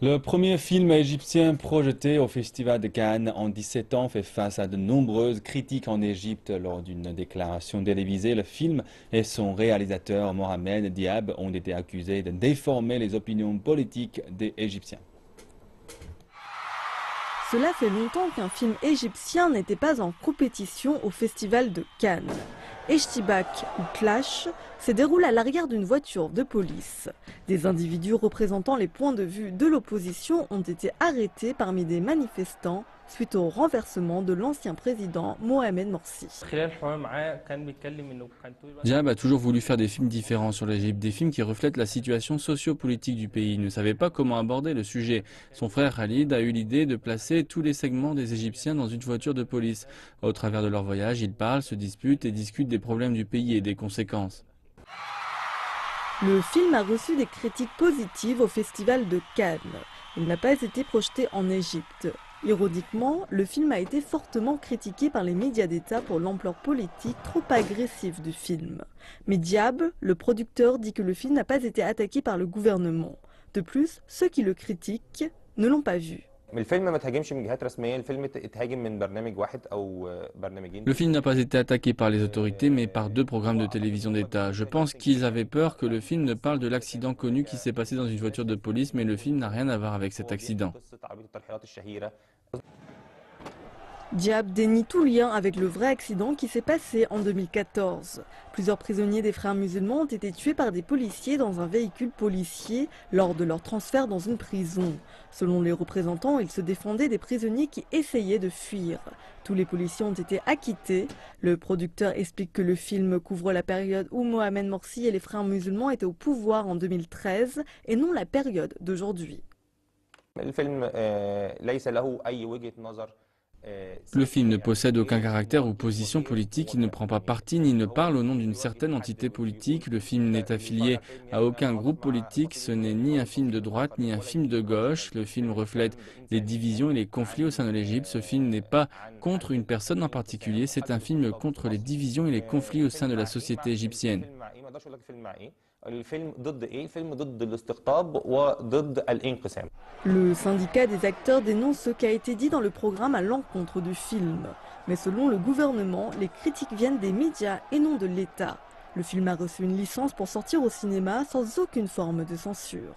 Le premier film égyptien projeté au Festival de Cannes en 17 ans fait face à de nombreuses critiques en Égypte lors d'une déclaration télévisée. Le film et son réalisateur Mohamed Diab ont été accusés de déformer les opinions politiques des Égyptiens. Cela fait longtemps qu'un film égyptien n'était pas en compétition au Festival de Cannes. Eshtibak ou Clash se déroule à l'arrière d'une voiture de police. Des individus représentant les points de vue de l'opposition ont été arrêtés parmi des manifestants suite au renversement de l'ancien président Mohamed Morsi. Diab a toujours voulu faire des films différents sur l'Égypte, des films qui reflètent la situation socio-politique du pays. Il ne savait pas comment aborder le sujet. Son frère Khalid a eu l'idée de placer tous les segments des Égyptiens dans une voiture de police. Au travers de leur voyage, ils parlent, se disputent et discutent des problèmes du pays et des conséquences. Le film a reçu des critiques positives au Festival de Cannes. Il n'a pas été projeté en Égypte. Ironiquement, le film a été fortement critiqué par les médias d'État pour l'ampleur politique trop agressive du film. Mais Diab, le producteur, dit que le film n'a pas été attaqué par le gouvernement. De plus, ceux qui le critiquent ne l'ont pas vu. Le film n'a pas été attaqué par les autorités, mais par deux programmes de télévision d'État. Je pense qu'ils avaient peur que le film ne parle de l'accident connu qui s'est passé dans une voiture de police, mais le film n'a rien à voir avec cet accident. Diab dénie tout lien avec le vrai accident qui s'est passé en 2014. Plusieurs prisonniers des frères musulmans ont été tués par des policiers dans un véhicule policier lors de leur transfert dans une prison. Selon les représentants, ils se défendaient des prisonniers qui essayaient de fuir. Tous les policiers ont été acquittés. Le producteur explique que le film couvre la période où Mohamed Morsi et les frères musulmans étaient au pouvoir en 2013 et non la période d'aujourd'hui. Le film ne possède aucun caractère ou position politique, il ne prend pas parti ni ne parle au nom d'une certaine entité politique. Le film n'est affilié à aucun groupe politique, ce n'est ni un film de droite ni un film de gauche. Le film reflète les divisions et les conflits au sein de l'Égypte. Ce film n'est pas contre une personne en particulier, c'est un film contre les divisions et les conflits au sein de la société égyptienne. Le syndicat des acteurs dénonce ce qui a été dit dans le programme à l'encontre du film. Mais selon le gouvernement, les critiques viennent des médias et non de l'État. Le film a reçu une licence pour sortir au cinéma sans aucune forme de censure.